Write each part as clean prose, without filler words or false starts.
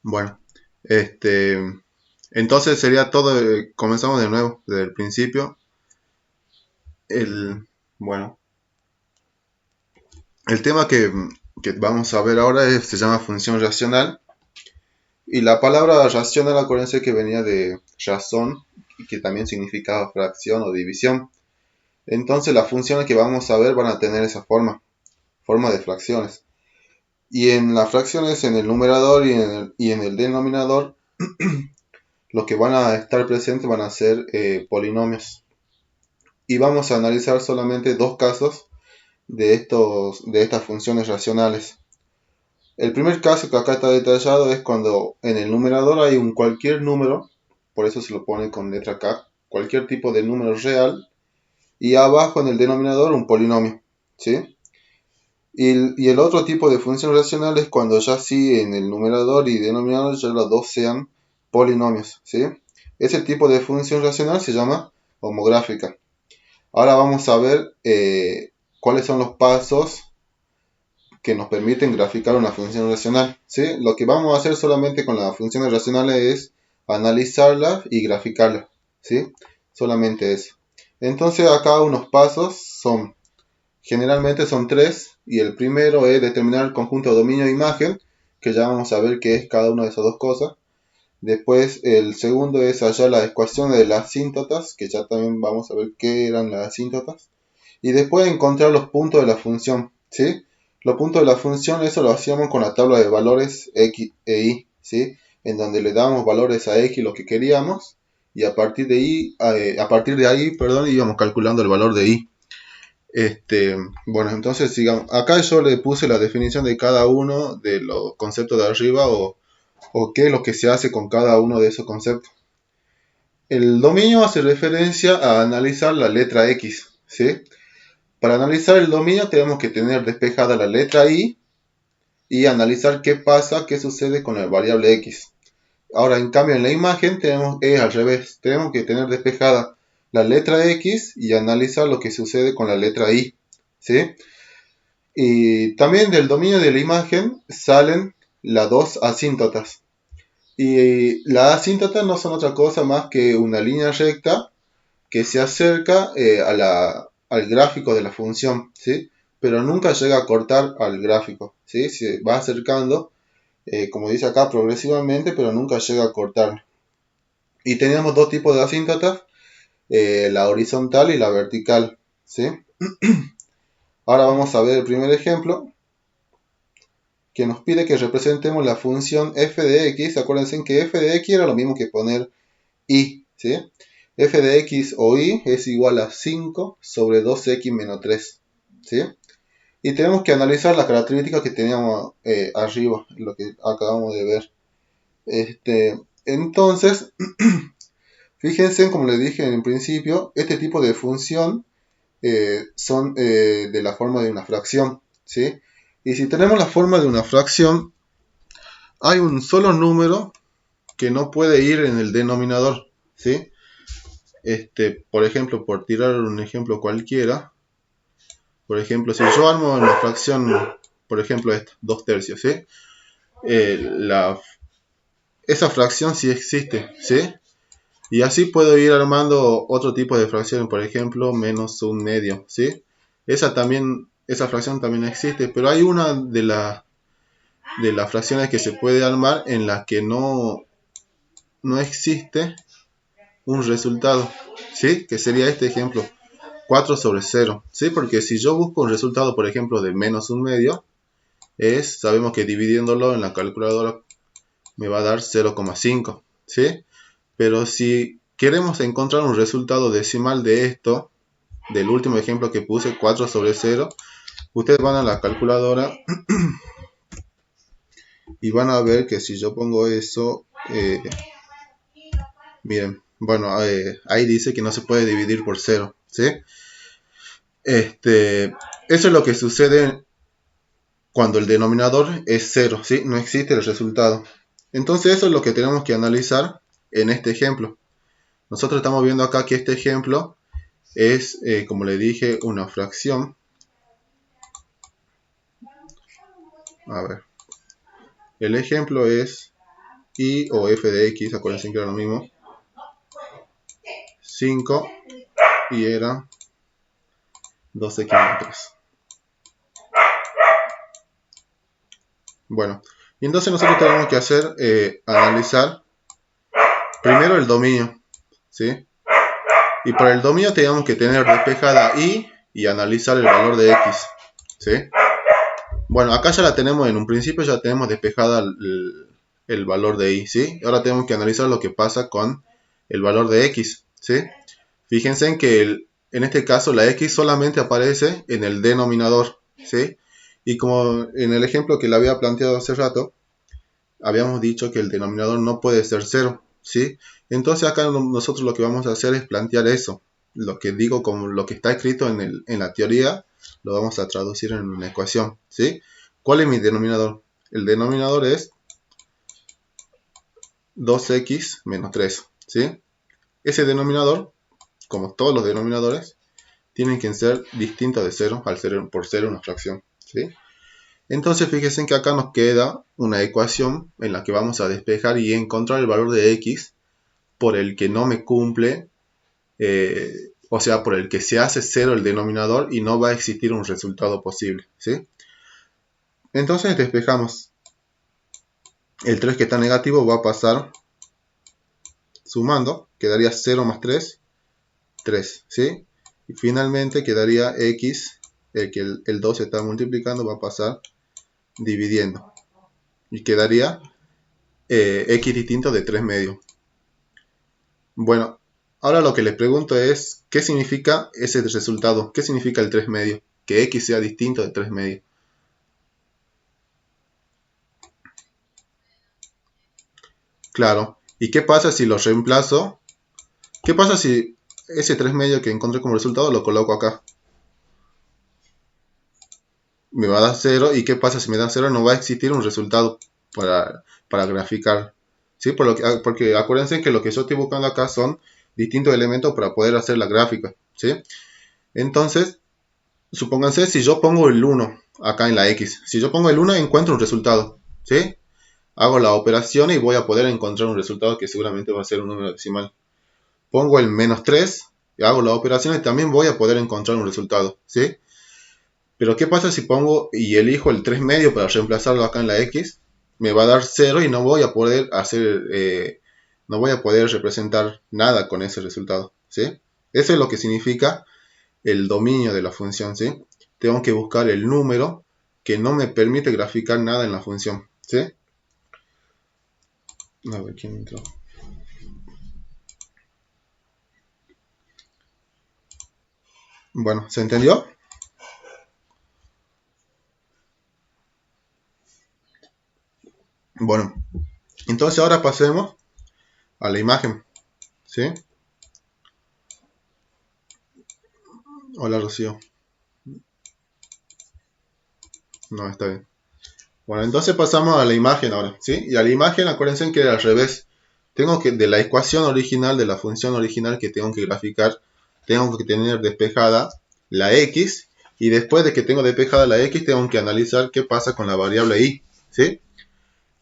Bueno, este, entonces sería todo, comenzamos de nuevo, desde el principio. El, bueno, el tema que vamos a ver ahora se llama función racional. Y la palabra racional, acuérdense que venía de razón, y que también significaba fracción o división. Entonces las funciones que vamos a ver van a tener esa forma de fracciones. Y en las fracciones, en el numerador y en el denominador, los que van a estar presentes van a ser polinomios. Y vamos a analizar solamente dos casos de estas funciones racionales. El primer caso que acá está detallado es cuando en el numerador hay un cualquier número, por eso se lo pone con letra K, cualquier tipo de número real, y abajo en el denominador un polinomio, ¿sí? Y el otro tipo de función racional es cuando ya sí en el numerador y denominador ya los dos sean polinomios, ¿sí? Ese tipo de función racional se llama homográfica. Ahora vamos a ver cuáles son los pasos que nos permiten graficar una función racional, ¿sí? Lo que vamos a hacer solamente con las funciones racionales es analizarlas y graficarlas, ¿sí? Solamente eso. Entonces acá unos pasos generalmente son tres, y el primero es determinar el conjunto de dominio de imagen, que ya vamos a ver qué es cada una de esas dos cosas. Después el segundo es hallar la ecuación de las asíntotas, que ya también vamos a ver qué eran las asíntotas. Y después encontrar los puntos de la función, ¿sí? Los puntos de la función, eso lo hacíamos con la tabla de valores x e y, ¿sí? En donde le damos valores a x lo que queríamos, y a partir de ahí, perdón, íbamos calculando el valor de y. Bueno, entonces sigamos. Acá yo le puse la definición de cada uno de los conceptos de arriba, o qué es lo que se hace con cada uno de esos conceptos. El dominio hace referencia a analizar la letra x, ¿sí? Para analizar el dominio tenemos que tener despejada la letra y analizar qué pasa, qué sucede con la variable x. Ahora, en cambio, en la imagen es al revés. Tenemos que tener despejada la letra x y analizar lo que sucede con la letra y, ¿sí? Y también del dominio de la imagen salen las dos asíntotas. Y las asíntotas no son otra cosa más que una línea recta que se acerca al gráfico de la función, ¿sí? Pero nunca llega a cortar al gráfico, ¿sí? Se va acercando, como dice acá, progresivamente, pero nunca llega a cortar. Y teníamos dos tipos de asíntotas, la horizontal y la vertical, ¿sí? Ahora vamos a ver el primer ejemplo, que nos pide que representemos la función f de x. Acuérdense que f de x era lo mismo que poner y, ¿sí? F de x o y es igual a 5 sobre 2x menos 3, ¿sí? Y tenemos que analizar las características que teníamos arriba, lo que acabamos de ver. Entonces, fíjense, como les dije en principio, este tipo de función son de la forma de una fracción, ¿sí? Y si tenemos la forma de una fracción, hay un solo número que no puede ir en el denominador, ¿sí? Por ejemplo, por tirar un ejemplo cualquiera, por ejemplo, si yo armo una fracción, por ejemplo, esta, 2 tercios, ¿sí? Eh, la, esa fracción sí existe, ¿sí? Y así puedo ir armando otro tipo de fracción, por ejemplo, menos un medio, ¿sí? Esa fracción también existe, pero hay una de las fracciones que se puede armar en la que no existe un resultado, ¿sí? Que sería este ejemplo, 4 sobre 0, ¿sí? Porque si yo busco un resultado, por ejemplo, de menos un medio, sabemos que dividiéndolo en la calculadora me va a dar 0,5, ¿sí? Pero si queremos encontrar un resultado decimal de esto, del último ejemplo que puse, 4 sobre 0, ustedes van a la calculadora y van a ver que si yo pongo eso, miren, bueno, ahí dice que no se puede dividir por 0, ¿sí? Eso es lo que sucede cuando el denominador es 0, ¿sí? No existe el resultado. Entonces eso es lo que tenemos que analizar en este ejemplo. Nosotros estamos viendo acá que este ejemplo es, como le dije, una fracción. A ver. El ejemplo es y o f de x, acuérdense que era lo mismo, 5 y era 2x menos 3. Bueno, y entonces nosotros tenemos que hacer, analizar primero el dominio, ¿sí? Y para el dominio tenemos que tener despejada y analizar el valor de x, ¿sí? Bueno, acá ya la tenemos, en un principio ya tenemos despejada el valor de y, ¿sí? Ahora tenemos que analizar lo que pasa con el valor de x, ¿sí? Fíjense en que en este caso la x solamente aparece en el denominador, ¿sí? Y como en el ejemplo que le había planteado hace rato, habíamos dicho que el denominador no puede ser 0, ¿sí? Entonces acá nosotros lo que vamos a hacer es plantear eso. Lo que digo como lo que está escrito en la teoría, lo vamos a traducir en una ecuación, ¿sí? ¿Cuál es mi denominador? El denominador es 2x menos 3, ¿sí? Ese denominador, como todos los denominadores, tienen que ser distintos de 0 al ser por ser una fracción, ¿sí? Entonces fíjense que acá nos queda una ecuación en la que vamos a despejar y encontrar el valor de x por el que no me cumple, o sea, por el que se hace 0 el denominador y no va a existir un resultado posible, ¿sí? Entonces despejamos. El 3 que está negativo va a pasar sumando, quedaría 0 más 3, 3, ¿sí? Y finalmente quedaría x, el que el 2 se está multiplicando, va a pasar dividiendo. Y quedaría x distinto de 3 medios. Bueno, ahora lo que les pregunto es, ¿qué significa ese resultado? ¿Qué significa el 3 medios? Que x sea distinto de 3 medios. Claro. ¿Y qué pasa si lo reemplazo? ¿Qué pasa si ese 3 medios que encontré como resultado lo coloco acá? Me va a dar 0. ¿Y qué pasa si me da 0? No va a existir un resultado para graficar. ¿Sí? Porque acuérdense que lo que yo estoy buscando acá son distintos elementos para poder hacer la gráfica. ¿Sí? Entonces, supónganse si yo pongo el 1 acá en la X. Si yo pongo el 1 encuentro un resultado. ¿Sí? Hago la operación y voy a poder encontrar un resultado que seguramente va a ser un número decimal. Pongo el menos 3 y hago la operación y también voy a poder encontrar un resultado. ¿Sí? Pero ¿qué pasa si pongo y elijo el 3 medio para reemplazarlo acá en la X? Me va a dar 0 y no voy a poder hacer, no voy a poder representar nada con ese resultado, ¿sí? Eso es lo que significa el dominio de la función, ¿sí? Tengo que buscar el número que no me permite graficar nada en la función, ¿sí? A ver, ¿quién entró? Bueno, ¿se entendió? Bueno, entonces ahora pasemos a la imagen, ¿sí? Hola, Rocío. No, está bien. Bueno, entonces pasamos a la imagen ahora, ¿sí? Y a la imagen, acuérdense que al revés. Tengo que, de la ecuación original, de la función original que tengo que graficar, tengo que tener despejada la x, y después de que tengo despejada la x, tengo que analizar qué pasa con la variable y, ¿sí?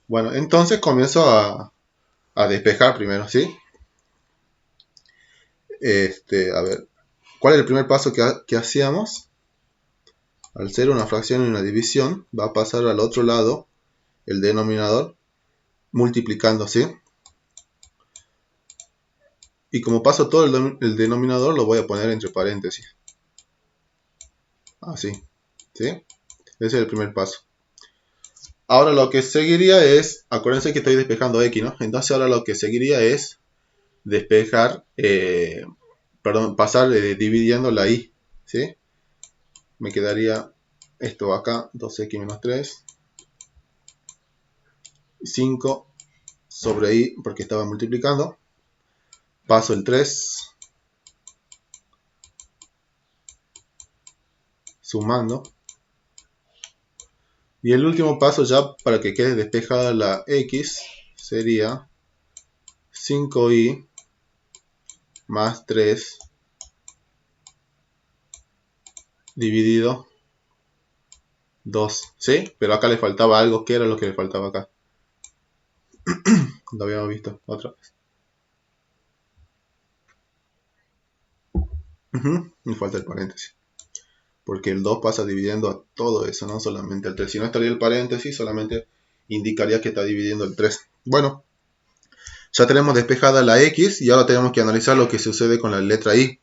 Bueno, entonces comienzo a despejar primero, ¿sí? A ver, ¿cuál es el primer paso que hacíamos? Al ser una fracción y una división, va a pasar al otro lado el denominador multiplicando, ¿sí? Y como paso todo el denominador, lo voy a poner entre paréntesis. Así, ¿sí? Ese es el primer paso. Ahora lo que seguiría es, acuérdense que estoy despejando x, ¿no? Entonces ahora lo que seguiría es despejar, pasar dividiendo la y, ¿sí? Me quedaría esto acá, 2x menos 3, 5 sobre y, porque estaba multiplicando. Paso el 3, sumando. Y el último paso ya para que quede despejada la x sería 5y más 3 dividido 2, ¿sí? Pero acá le faltaba algo. ¿Qué era lo que le faltaba acá? Lo habíamos visto otra vez. Me falta el paréntesis. Porque el 2 pasa dividiendo a todo eso, no solamente el 3. Si no estaría el paréntesis, solamente indicaría que está dividiendo el 3. Bueno, ya tenemos despejada la X y ahora tenemos que analizar lo que sucede con la letra Y.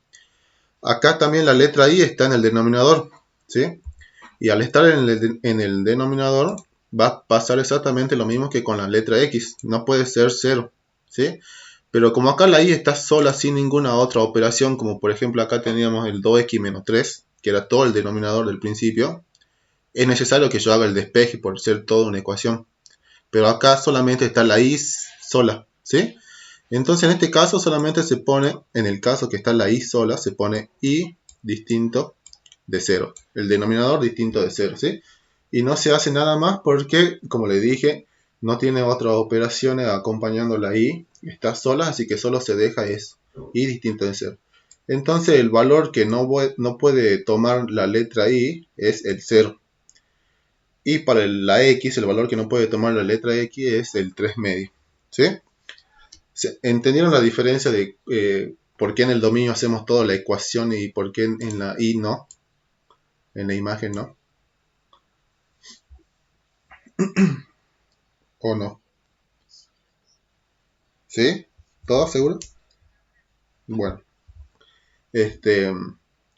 Acá también la letra Y está en el denominador, ¿sí? Y al estar en el denominador va a pasar exactamente lo mismo que con la letra X. No puede ser 0, ¿sí? Pero como acá la Y está sola sin ninguna otra operación, como por ejemplo acá teníamos el 2x menos 3, que era todo el denominador del principio, es necesario que yo haga el despeje por ser toda una ecuación. Pero acá solamente está la Y sola, ¿sí? Entonces en este caso solamente se pone, en el caso que está la Y sola, se pone Y distinto de 0. El denominador distinto de 0, ¿sí? Y no se hace nada más porque, como le dije, no tiene otras operaciones acompañando la Y. Está sola, así que solo se deja eso. Y distinto de 0. Entonces el valor que no puede tomar la letra Y es el 0. Y para la X, el valor que no puede tomar la letra X es el 3 medio. ¿Sí? ¿Entendieron la diferencia de por qué en el dominio hacemos toda la ecuación y por qué en la Y no? En la imagen no. ¿O no? ¿Sí? ¿Todo seguro? Bueno.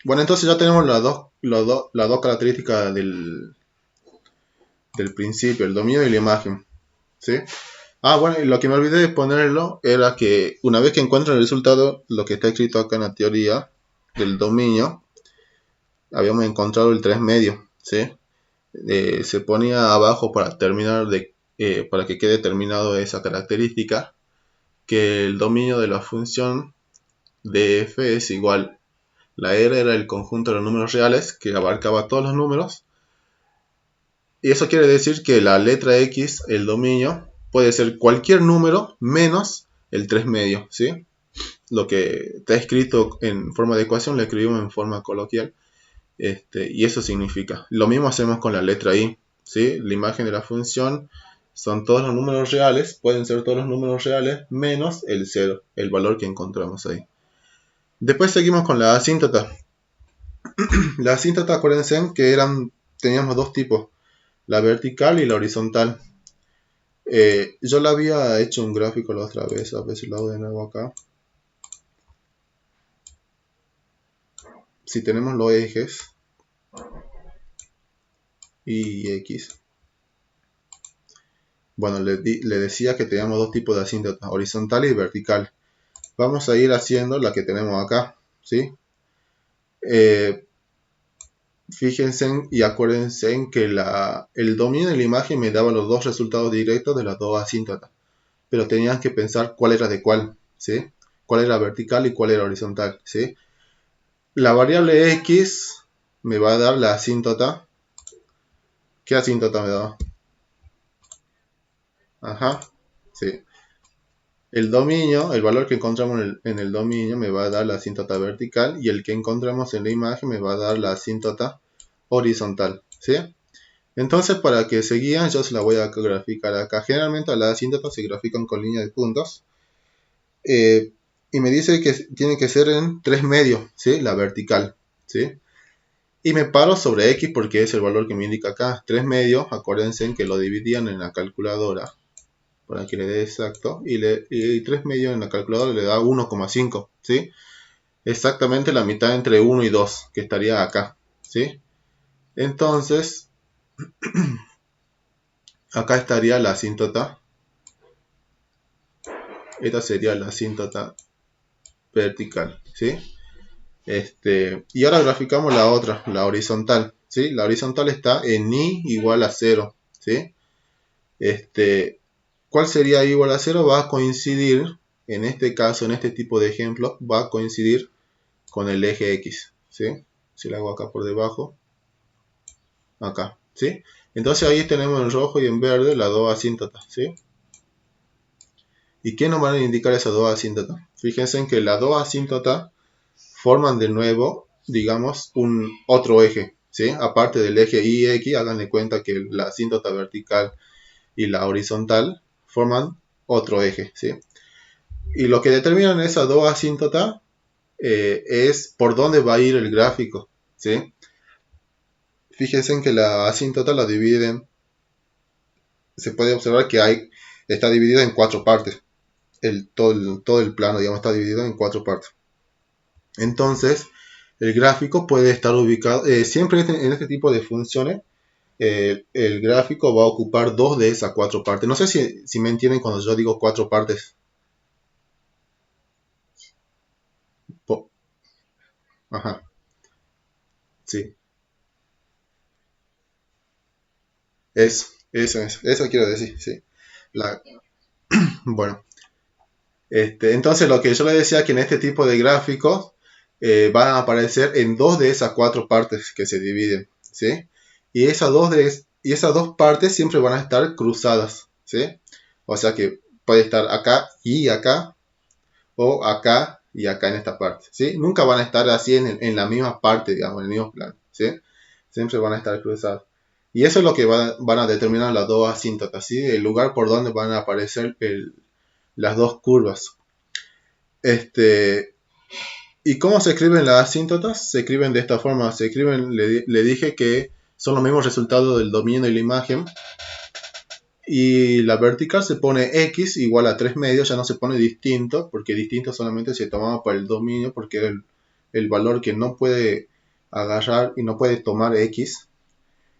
Bueno, entonces ya tenemos las dos características del principio, el dominio y la imagen. ¿Sí? Ah, bueno, y lo que me olvidé de ponerlo era que una vez que encuentro el resultado, lo que está escrito acá en la teoría del dominio, habíamos encontrado el 3 medio, ¿sí? Se ponía abajo para terminar para que quede terminado esa característica, que el dominio de la función de f es igual. La R era el conjunto de los números reales que abarcaba todos los números. Y eso quiere decir que la letra X, el dominio, puede ser cualquier número menos el 3 medio, ¿sí? Lo que está escrito en forma de ecuación lo escribimos en forma coloquial. Y eso significa. Lo mismo hacemos con la letra Y, ¿sí? La imagen de la función son todos los números reales, pueden ser todos los números reales menos el 0, el valor que encontramos ahí. Después seguimos con la asíntota. La asíntota, acuérdense que teníamos dos tipos, la vertical y la horizontal. Yo le había hecho un gráfico la otra vez, a ver si lo hago de nuevo acá. Si tenemos los ejes y X. Bueno, le decía que teníamos dos tipos de asíntota, horizontal y vertical. Vamos a ir haciendo la que tenemos acá, ¿sí? Fíjense y acuérdense en que el dominio de la imagen me daba los dos resultados directos de las dos asíntotas. Pero tenían que pensar cuál era de cuál, ¿sí? Cuál era vertical y cuál era horizontal, ¿sí? La variable X me va a dar la asíntota. ¿Qué asíntota me da? Ajá, sí. El dominio, el valor que encontramos en el dominio me va a dar la asíntota vertical y el que encontramos en la imagen me va a dar la asíntota horizontal, ¿sí? Entonces, para que se guíen, yo se la voy a graficar acá. Generalmente las asíntotas se grafican con línea de puntos. Y me dice que tiene que ser en 3 medios, ¿sí? La vertical, ¿sí? Y me paro sobre X porque es el valor que me indica acá. 3 medios, acuérdense que lo dividían en la calculadora para que le dé exacto. Y 3 medios en la calculadora le da 1,5, ¿sí? Exactamente la mitad entre 1 y 2, que estaría acá, ¿sí? Entonces, acá estaría la asíntota. Esta sería la asíntota vertical, ¿sí? Y ahora graficamos la otra, la horizontal, ¿sí? La horizontal está en I igual a 0, ¿sí? ¿Cuál sería I igual a 0? Va a coincidir, en este caso, en este tipo de ejemplo, va a coincidir con el eje X, ¿sí? Si lo hago acá por debajo, acá, ¿sí? Entonces ahí tenemos en rojo y en verde las dos asíntotas, ¿sí? ¿Y qué nos van a indicar esas dos asíntotas? Fíjense en que las dos asíntotas forman de nuevo, digamos, un otro eje, ¿sí? Aparte del eje Y y X, háganle cuenta que la asíntota vertical y la horizontal forman otro eje, ¿sí? Y lo que determinan esas dos asíntotas es por dónde va a ir el gráfico, ¿sí? Fíjense en que la asíntota la dividen, se puede observar que está dividida en 4 partes. Todo el plano, digamos, está dividido en 4 partes. Entonces, el gráfico puede estar ubicado, siempre en este tipo de funciones, el gráfico va a ocupar 2 de esas 4 partes. No sé si me entienden cuando yo digo 4 partes. Po- Ajá, sí. Eso quiero decir, sí. La, bueno, entonces lo que yo le decía que en este tipo de gráficos van a aparecer en 2 de esas 4 partes que se dividen, ¿sí? Y y esas dos partes siempre van a estar cruzadas, ¿sí? O sea que puede estar acá, o acá y acá en esta parte, ¿sí? Nunca van a estar así en la misma parte, digamos, en el mismo plano, ¿sí? Siempre van a estar cruzados. Y eso es lo que van a determinar las dos asíntotas, ¿sí? El lugar por donde van a aparecer las dos curvas. ¿Y cómo se escriben las asíntotas? Se escriben de esta forma. Se escriben, le dije que son los mismos resultados del dominio y la imagen. Y la vertical se pone x igual a 3 medios, ya no se pone distinto, porque distinto solamente se tomaba para el dominio, porque era el valor que no puede agarrar y no puede tomar x.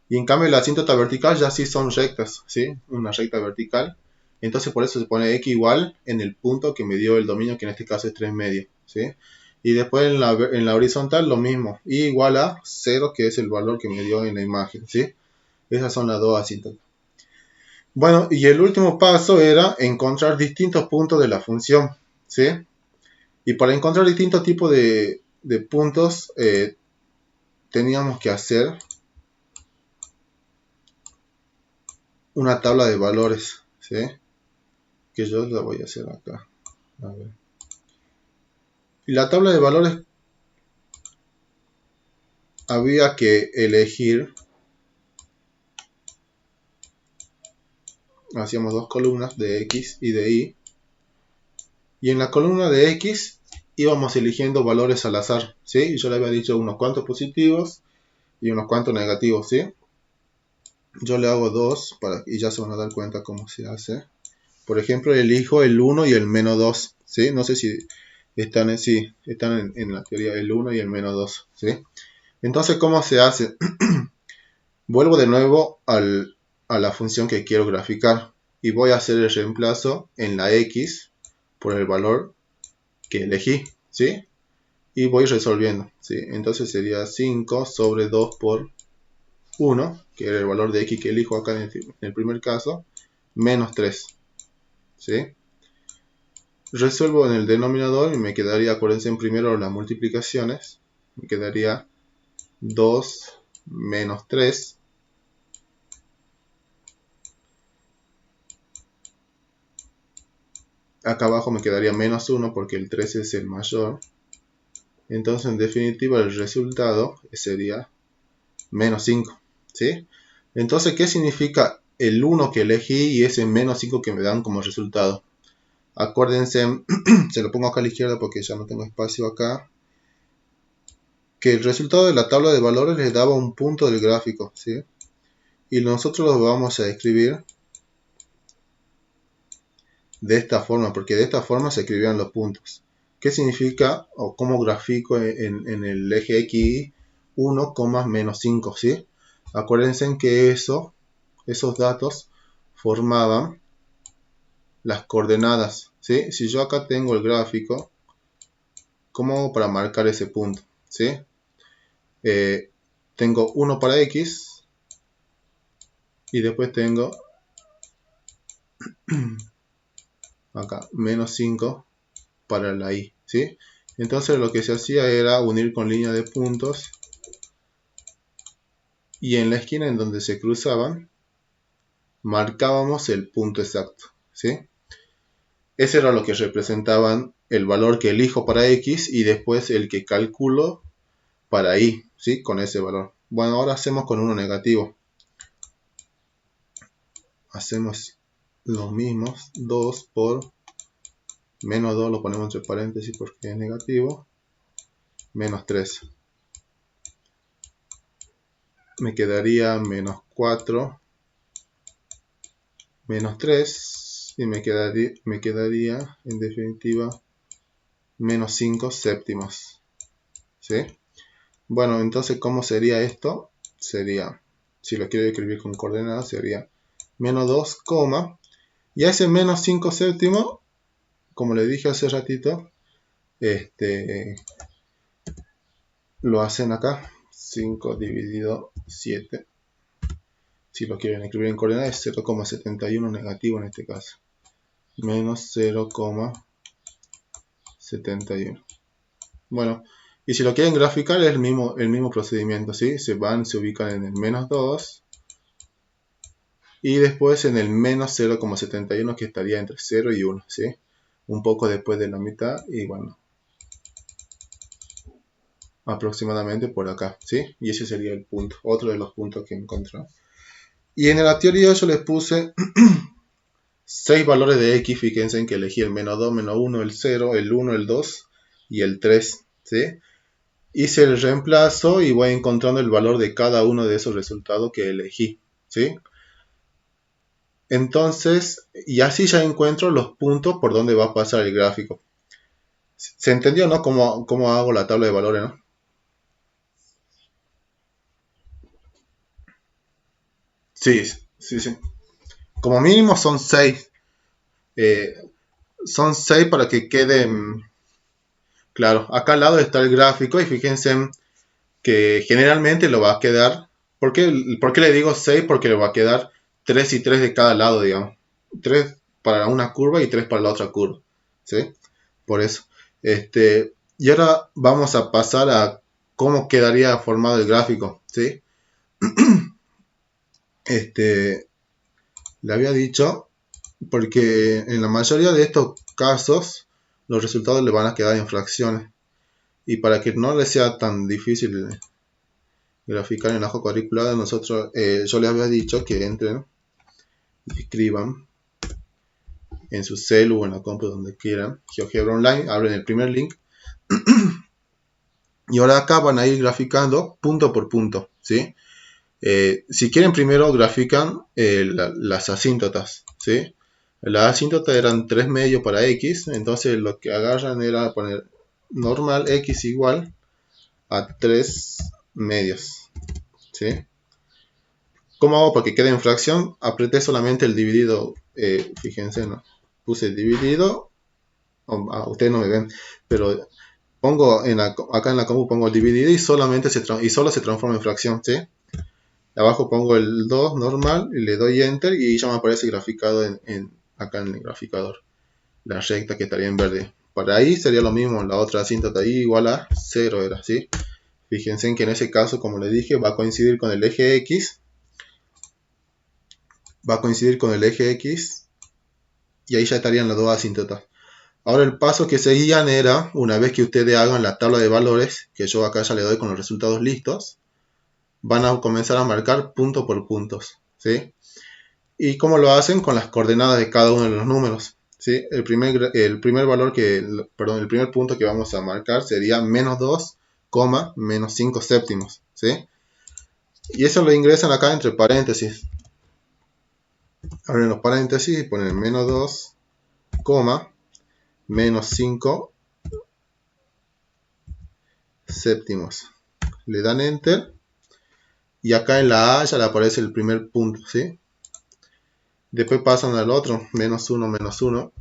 Y en cambio la asíntota vertical ya sí son rectas, ¿sí? Una recta vertical. Entonces por eso se pone x igual en el punto que me dio el dominio, que en este caso es 3 medios, ¿sí? Y después en la horizontal lo mismo, y igual a 0, que es el valor que me dio en la imagen, ¿sí? Esas son las dos asíntotas. Bueno, y el último paso era encontrar distintos puntos de la función, ¿sí? Y para encontrar distintos tipos de puntos, teníamos que hacer una tabla de valores, ¿sí? Que yo la voy a hacer acá. A ver. Y la tabla de valores había que elegir, hacíamos dos columnas de X y de Y, y en la columna de X íbamos eligiendo valores al azar, ¿sí? Y yo le había dicho unos cuantos positivos y unos cuantos negativos, ¿sí? Yo le hago dos y ya se van a dar cuenta cómo se hace. Por ejemplo, elijo el 1 y el menos 2, ¿sí? No sé si están, en la teoría el 1 y el menos 2, ¿sí? Entonces, ¿cómo se hace? Vuelvo de nuevo a la función que quiero graficar y voy a hacer el reemplazo en la x por el valor que elegí, ¿sí? Y voy resolviendo, ¿sí? Entonces sería 5 sobre 2 por 1, que era el valor de x que elijo acá en el primer caso, menos 3, ¿sí? Resuelvo en el denominador y me quedaría, acuérdense en primero las multiplicaciones, me quedaría 2 menos 3. Acá abajo me quedaría menos 1 porque el 3 es el mayor. Entonces, en definitiva, el resultado sería menos 5, ¿sí? Entonces, ¿qué significa el 1 que elegí y ese menos 5 que me dan como resultado? Acuérdense, se lo pongo acá a la izquierda porque ya no tengo espacio acá, que el resultado de la tabla de valores les daba un punto del gráfico, ¿sí? Y nosotros lo vamos a escribir de esta forma, porque de esta forma se escribían los puntos. ¿Qué significa o cómo grafico en el eje X 1, menos 5, ¿sí? Acuérdense que esos datos formaban las coordenadas, ¿sí? Si yo acá tengo el gráfico, ¿cómo hago para marcar ese punto? ¿Sí? Tengo 1 para X y después tengo acá menos 5 para la Y, ¿sí? Entonces lo que se hacía era unir con línea de puntos y en la esquina en donde se cruzaban marcábamos el punto exacto, ¿sí? Ese era lo que representaban el valor que elijo para X y después el que calculo para Y, ¿sí? Con ese valor. Bueno, ahora hacemos con uno negativo. Hacemos lo mismo, 2 por menos 2 lo ponemos entre paréntesis porque es negativo, menos 3. Me quedaría menos 4, menos 3, y me quedaría en definitiva menos 5 séptimos. ¿Sí? Bueno, entonces, ¿cómo sería esto? Sería, si lo quiero escribir con coordenadas, sería menos 2, y a ese menos 5 séptimos, como le dije hace ratito, lo hacen acá, 5 dividido 7. Si lo quieren escribir en coordenadas, es 0,71 negativo en este caso. Menos 0,71. Bueno, y si lo quieren graficar es el mismo procedimiento, ¿sí? Se ubican en el menos 2 y después en el menos 0,71 que estaría entre 0 y 1, ¿sí? Un poco después de la mitad y bueno, aproximadamente por acá, ¿sí? Y ese sería el punto, otro de los puntos que encontré. Y en la teoría yo les puse 6 valores de x, fíjense en que elegí el menos 2, menos 1, el 0, el 1, el 2 y el 3, ¿sí? Hice el reemplazo y voy encontrando el valor de cada uno de esos resultados que elegí, ¿sí? Entonces, y así ya encuentro los puntos por donde va a pasar el gráfico. ¿Se entendió, no? ¿Cómo hago la tabla de valores, no? Sí, sí, sí. Como mínimo son 6. Eh, son 6 para que queden. Claro, acá al lado está el gráfico y fíjense que generalmente lo va a quedar. ¿Por qué le digo 6? Porque le va a quedar 3 y 3 de cada lado, digamos. 3 para una curva y 3 para la otra curva. ¿Sí? Por eso. Y ahora vamos a pasar a cómo quedaría formado el gráfico. ¿Sí? Le había dicho, porque en la mayoría de estos casos los resultados le van a quedar en fracciones. Y para que no les sea tan difícil graficar en la hoja cuadriculada, yo les había dicho que entren y escriban en su celu o en la compu donde quieran GeoGebra Online, abren el primer link y ahora acá van a ir graficando punto por punto, ¿sí? Si quieren primero grafican las asíntotas, ¿sí? Las asíntotas eran 3 medios para x, entonces lo que agarran era poner normal x igual a 3 medios, ¿sí? ¿Cómo hago para que quede en fracción? Apreté solamente el dividido, fíjense, ¿no? Puse dividido, ustedes no me ven, pero pongo acá en la compu pongo el dividido y solo se transforma en fracción, ¿sí? Abajo pongo el 2 normal y le doy enter y ya me aparece graficado acá en el graficador. La recta que estaría en verde. Para ahí sería lo mismo, la otra asíntota ahí igual a 0 era, ¿sí? Fíjense en que en ese caso, como le dije, va a coincidir con el eje X. Va a coincidir con el eje X y ahí ya estarían las dos asíntotas. Ahora el paso que seguían era, una vez que ustedes hagan la tabla de valores, que yo acá ya le doy con los resultados listos, van a comenzar a marcar punto por puntos, ¿sí? ¿Y cómo lo hacen? Con las coordenadas de cada uno de los números, ¿sí? El primer el primer punto que vamos a marcar sería menos 2, menos 5 séptimos, ¿sí? Y eso lo ingresan acá entre paréntesis. Abren los paréntesis y ponen menos 2, menos 5 séptimos. Le dan enter y acá en la A ya le aparece el primer punto, ¿sí? Después pasan al otro, menos 1, menos 1,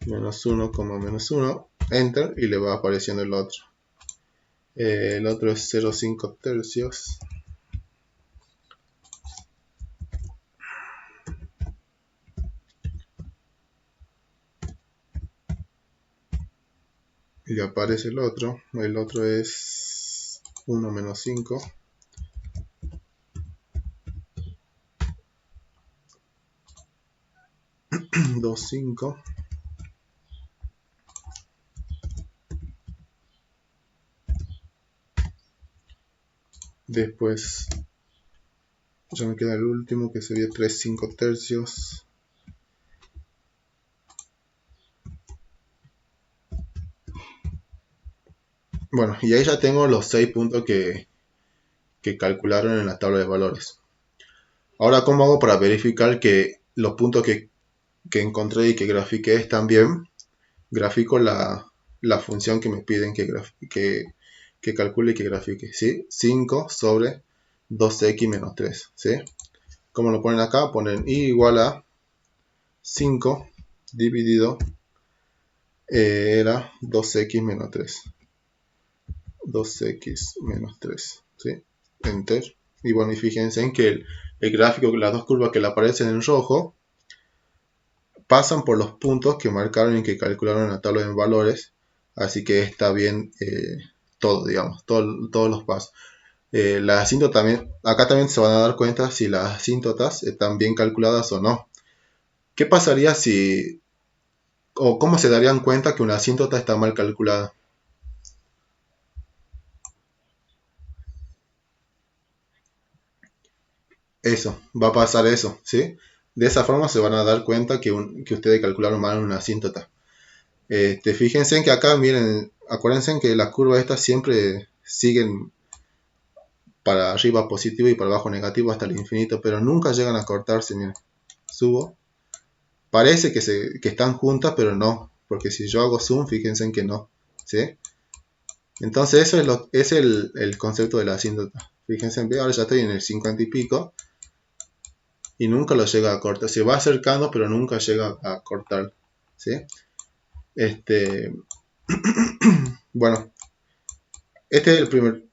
menos 1, menos 1, enter y le va apareciendo el otro. El otro es 0,5 tercios. Y le aparece el otro es 1 menos 5. 2, 5. Después Ya me queda el último que sería 3 5 tercios. Bueno, y ahí ya tengo los 6 puntos que calcularon en la tabla de valores. Ahora, ¿cómo hago para verificar que los puntos que encontré y que grafiqué están bien? Grafico la función que me piden que calcule y que grafique, ¿sí? 5 sobre 2x menos 3, ¿sí? Como lo ponen acá, ponen y igual a 5 dividido era 2x menos 3. 2x menos 3, ¿sí? Enter. Y bueno, y fíjense en que el gráfico, las dos curvas que le aparecen en rojo, pasan por los puntos que marcaron y que calcularon en la tabla de valores. Así que está bien todo, digamos, todos los pasos. La asíntota también, acá también se van a dar cuenta si las asíntotas están bien calculadas o no. ¿Qué pasaría si, o cómo se darían cuenta que una asíntota está mal calculada? Eso, va a pasar eso, ¿sí? De esa forma se van a dar cuenta que ustedes calcularon mal una asíntota. Fíjense en que acá, miren, acuérdense en que las curvas estas siempre siguen para arriba positivo y para abajo negativo hasta el infinito, pero nunca llegan a cortarse, miren. Subo. Parece que están juntas, pero no, porque si yo hago zoom, fíjense en que no, ¿sí? Entonces eso es el concepto de la asíntota. Fíjense en que ahora ya estoy en el 50 y pico y nunca lo llega a cortar. Se va acercando, pero nunca llega a cortar, ¿sí? Este, bueno, este es el primer.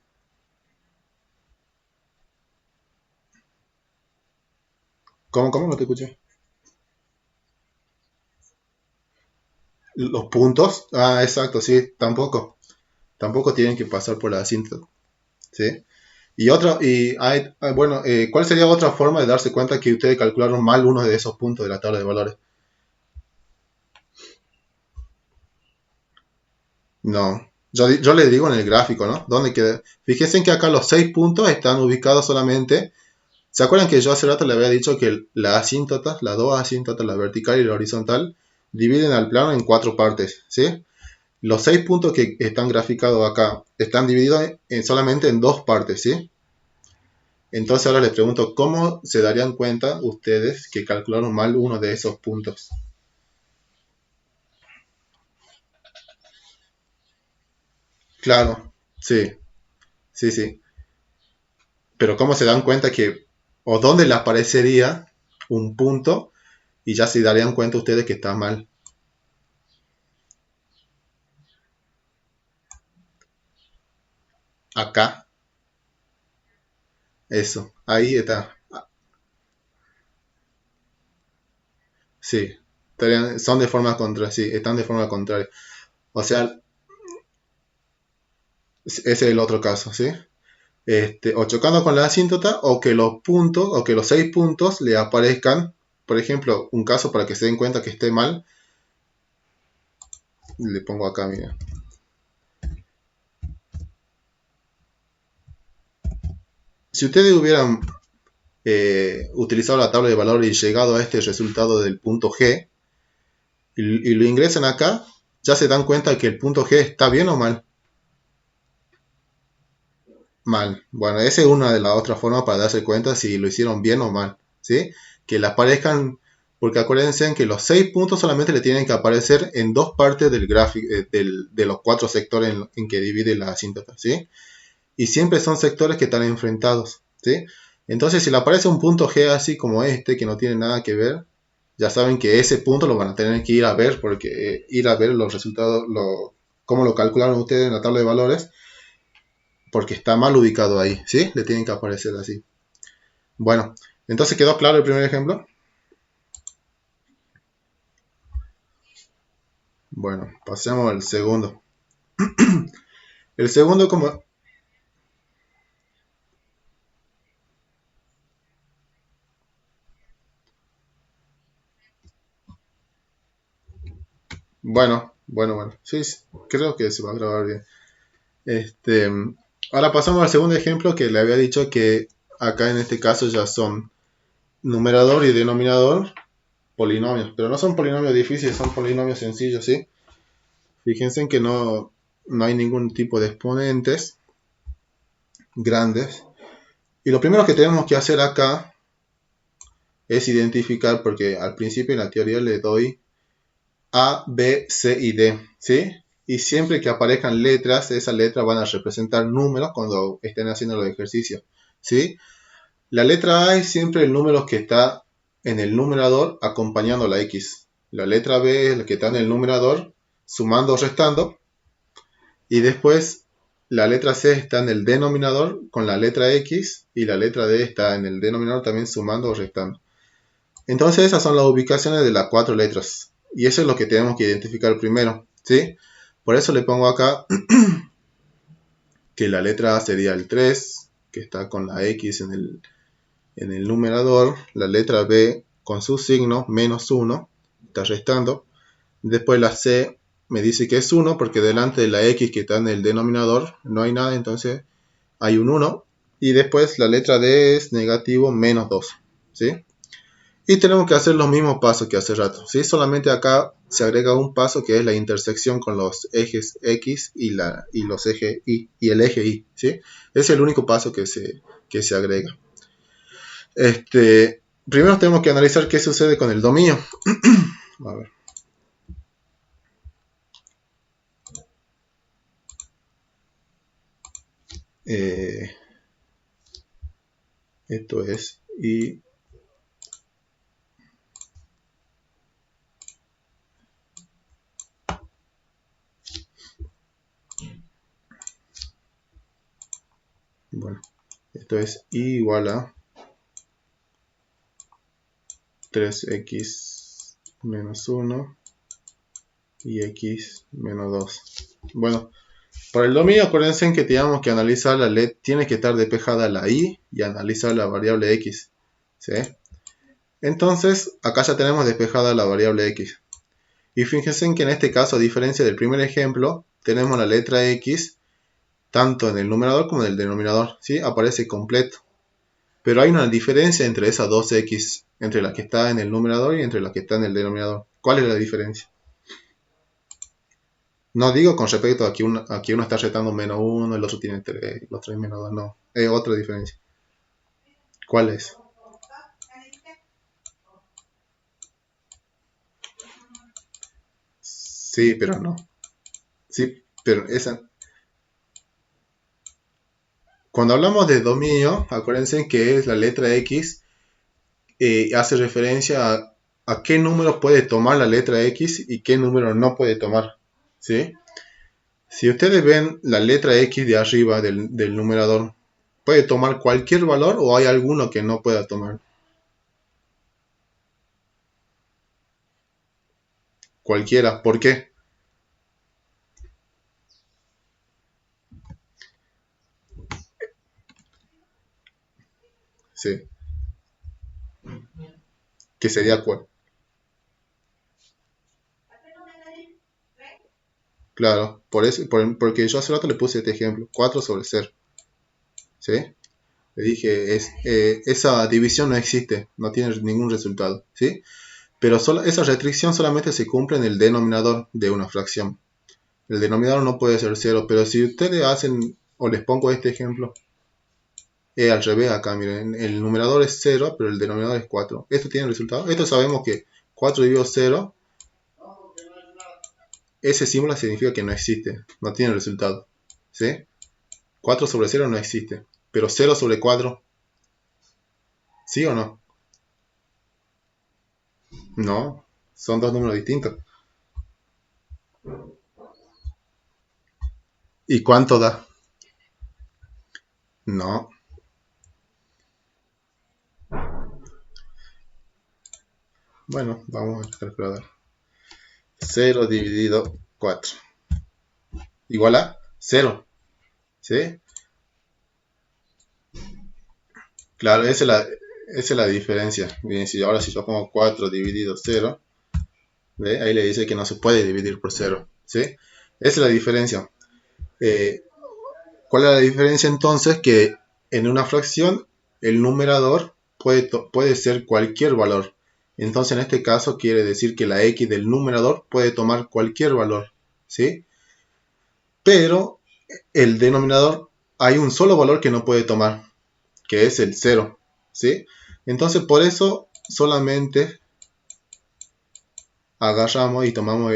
¿Cómo no te escuché? Los puntos. Ah, exacto, sí, tampoco tienen que pasar por la asíntota, ¿sí? Bueno, ¿cuál sería otra forma de darse cuenta que ustedes calcularon mal uno de esos puntos de la tabla de valores? No, yo le digo en el gráfico, ¿no? ¿Dónde queda? Fíjense que acá los 6 puntos están ubicados solamente. ¿Se acuerdan que yo hace rato le había dicho que la asíntota, las dos asíntotas, la vertical y la horizontal, dividen al plano en 4 partes, ¿sí? Los 6 puntos que están graficados acá están divididos solamente en 2 partes, ¿sí? Entonces ahora les pregunto, ¿cómo se darían cuenta ustedes que calcularon mal uno de esos puntos? Claro, sí, sí, sí. Pero ¿cómo se dan cuenta que, o dónde le aparecería un punto y ya se darían cuenta ustedes que está mal? Acá, eso, ahí está. Sí, son de forma contraria, sí, están de forma contraria. O sea, ese es el otro caso, ¿sí? O chocando con la asíntota o que los puntos o que los 6 puntos le aparezcan, por ejemplo, un caso para que se den cuenta que esté mal, le pongo acá, mira. Si ustedes hubieran utilizado la tabla de valor y llegado a este resultado del punto G y lo ingresan acá, ya se dan cuenta que el punto G está bien o mal. Mal. Bueno, esa es una de las otras formas para darse cuenta si lo hicieron bien o mal, ¿sí? Que le aparezcan, porque acuérdense que los 6 puntos solamente le tienen que aparecer en dos partes del gráfico, de los 4 sectores en que divide la asíntota, ¿sí? Y siempre son sectores que están enfrentados, ¿sí? Entonces, si le aparece un punto G así como este, que no tiene nada que ver, ya saben que ese punto lo van a tener que ir a ver, porque ir a ver los resultados, cómo lo calcularon ustedes en la tabla de valores, porque está mal ubicado ahí, ¿sí? Le tienen que aparecer así. Bueno, entonces quedó claro el primer ejemplo. Bueno, pasemos al segundo. El segundo como. Bueno. Sí, sí, creo que se va a grabar bien. Ahora pasamos al segundo ejemplo que le había dicho que acá en este caso ya son numerador y denominador polinomios, pero no son polinomios difíciles, son polinomios sencillos, ¿sí? Fíjense en que no hay ningún tipo de exponentes grandes. Y lo primero que tenemos que hacer acá es identificar, porque al principio en la teoría le doy A, B, C y D, ¿sí? Y siempre que aparezcan letras, esas letras van a representar números cuando estén haciendo los ejercicios, ¿sí? La letra A es siempre el número que está en el numerador acompañando la X. La letra B es la que está en el numerador sumando o restando. Y después la letra C está en el denominador con la letra X. Y la letra D está en el denominador también sumando o restando. Entonces esas son las ubicaciones de las 4 letras. Y eso es lo que tenemos que identificar primero, ¿sí? Por eso le pongo acá que la letra A sería el 3, que está con la X en el numerador. La letra B con su signo, menos 1, está restando. Después la C me dice que es 1 porque delante de la X que está en el denominador no hay nada, entonces hay un 1. Y después la letra D es negativo, menos 2, ¿sí? Y tenemos que hacer los mismos pasos que hace rato, ¿sí? Solamente acá se agrega un paso que es la intersección con los ejes X y los ejes Y y el eje Y, ¿sí? Es el único paso que se agrega. Primero tenemos que analizar qué sucede con el dominio. A ver. Esto es Y. Bueno, esto es Y igual a 3x menos 1 y x menos 2. Bueno, para el dominio acuérdense que teníamos que analizar la LED, tiene que estar despejada la Y y analizar la variable X, ¿sí? Entonces, acá ya tenemos despejada la variable X. Y fíjense que en este caso, a diferencia del primer ejemplo, tenemos la letra X tanto en el numerador como en el denominador, ¿sí? Aparece completo. Pero hay una diferencia entre esas dos X, entre la que está en el numerador y entre la que está en el denominador. ¿Cuál es la diferencia? No digo con respecto a que uno está retando menos 1, el otro tiene 3, los 3 menos 2, no. Es otra diferencia. ¿Cuál es? Sí, pero no. Sí, pero esa... Cuando hablamos de dominio, acuérdense que es la letra X, hace referencia a qué número puede tomar la letra X y qué número no puede tomar, ¿sí? Si ustedes ven la letra X de arriba del numerador, ¿puede tomar cualquier valor o hay alguno que no pueda tomar? Cualquiera. ¿Por qué? Sí. ¿Qué sería cuál? Claro, porque yo hace rato le puse este ejemplo, 4 sobre 0. ¿Sí? Le dije, esa división no existe, no tiene ningún resultado. ¿Sí? Pero esa restricción solamente se cumple en el denominador de una fracción. El denominador no puede ser 0, pero si ustedes hacen, o les pongo este ejemplo, al revés acá, miren, el numerador es 0, pero el denominador es 4. ¿Esto tiene resultado? Esto sabemos que 4 dividido 0, ese símbolo significa que no existe, no tiene resultado. ¿Sí? 4 sobre 0 no existe, pero 0 sobre 4, ¿sí o no? No, son dos números distintos. ¿Y cuánto da? No. Bueno, vamos a calcular. 0 dividido 4 igual a 0. ¿Sí? Claro, esa es la diferencia. Bien, ahora si yo pongo 4 dividido 0, ¿ve? Ahí le dice que no se puede dividir por 0. ¿Sí? Esa es la diferencia. Eh, ¿Cuál es la diferencia entonces? Que en una fracción el numerador puede ser cualquier valor. Entonces en este caso quiere decir que la x del numerador puede tomar cualquier valor, ¿sí? Pero el denominador hay un solo valor que no puede tomar, que es el 0, ¿sí? Entonces por eso solamente agarramos y tomamos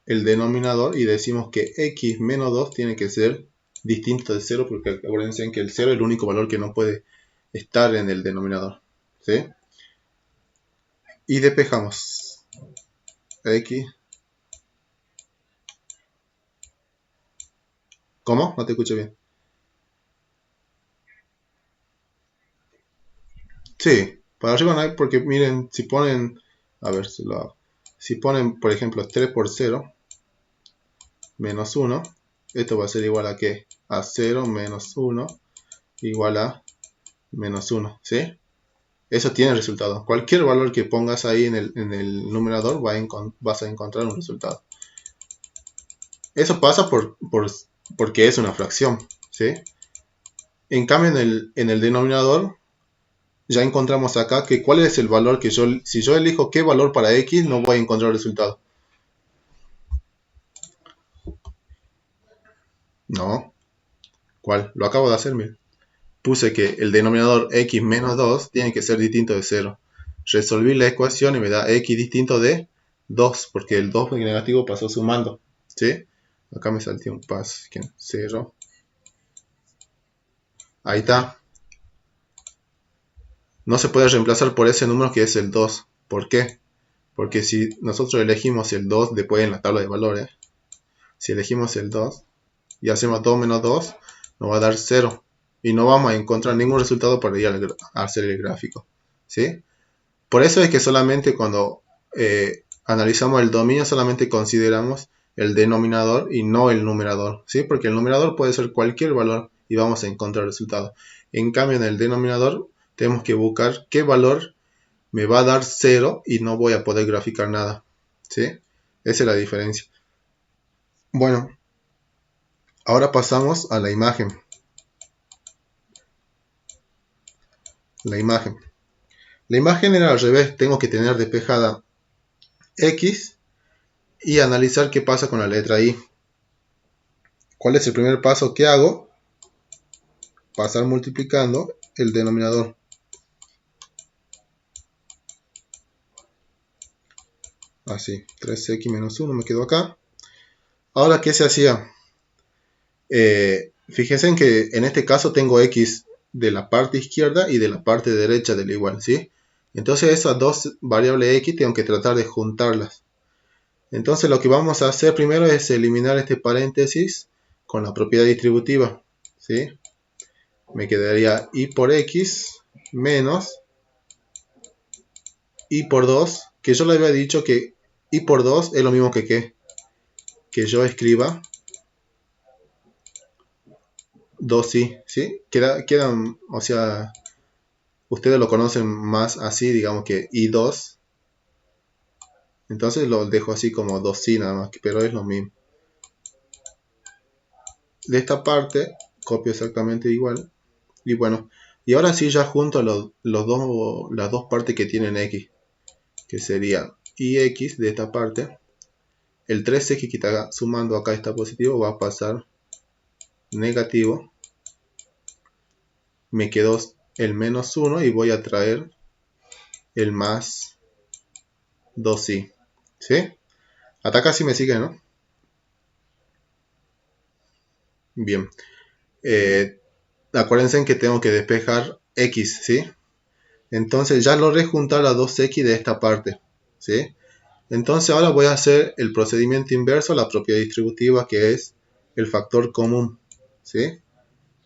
el denominador y decimos que x menos 2 tiene que ser distinto de 0, porque acuérdense que el 0 es el único valor que no puede estar en el denominador, ¿sí? Y despejamos x. ¿Cómo? No te escucho bien. Sí, para arriba no hay, porque miren, si ponen, a ver si lo hago. Si ponen, por ejemplo, 3 por 0 menos 1, esto va a ser igual a ¿qué? A 0 menos 1 igual a menos 1, ¿sí? Eso tiene resultado. Cualquier valor que pongas ahí en el numerador vas a encontrar un resultado. Eso pasa porque es una fracción, ¿sí? En cambio, en el denominador, ya encontramos acá que cuál es el valor que si yo elijo qué valor para x, no voy a encontrar el resultado. No, ¿cuál? Lo acabo de hacer, miren. Puse que el denominador x menos 2 tiene que ser distinto de 0. Resolví la ecuación y me da x distinto de 2, porque el 2 negativo pasó sumando, ¿sí? Acá me salté un paso, 0. Ahí está. No se puede reemplazar por ese número que es el 2. ¿Por qué? Porque si nosotros elegimos el 2 después en la tabla de valores, si elegimos el 2 y hacemos 2 menos 2, nos va a dar 0. Y no vamos a encontrar ningún resultado para ir a hacer el gráfico, ¿sí? Por eso es que solamente cuando analizamos el dominio, solamente consideramos el denominador y no el numerador, ¿sí? Porque el numerador puede ser cualquier valor y vamos a encontrar el resultado. En cambio, en el denominador tenemos que buscar qué valor me va a dar 0 y no voy a poder graficar nada, ¿sí? Esa es la diferencia. Bueno, ahora pasamos a la imagen. La imagen. La imagen era al revés, tengo que tener despejada x y analizar qué pasa con la letra y. ¿Cuál es el primer paso que hago? Pasar multiplicando el denominador. Así, 3x menos 1 me quedó acá. Ahora, ¿qué se hacía? Fíjense en que en este caso tengo x de la parte izquierda y de la parte derecha del igual, ¿sí? Entonces esas dos variables x tengo que tratar de juntarlas. Entonces lo que vamos a hacer primero es eliminar este paréntesis con la propiedad distributiva, ¿sí? Me quedaría y por x menos y por 2, que yo le había dicho que y por 2 es lo mismo que yo escriba 2i, ¿sí? Quedan, o sea, ustedes lo conocen más así, digamos que i2, entonces lo dejo así como 2i nada más, pero es lo mismo. De esta parte copio exactamente igual, y bueno, y ahora sí ya junto las dos partes que tienen x, que sería ix de esta parte, el 3x que está sumando acá está positivo, va a pasar negativo, me quedó el menos 1 y voy a traer el más 2i, ¿sí? Hasta acá sí me sigue, ¿no? Bien, acuérdense que tengo que despejar x, ¿sí? Entonces ya logré juntar las 2x de esta parte, ¿sí? Entonces ahora voy a hacer el procedimiento inverso a la propiedad distributiva, que es el factor común, ¿sí?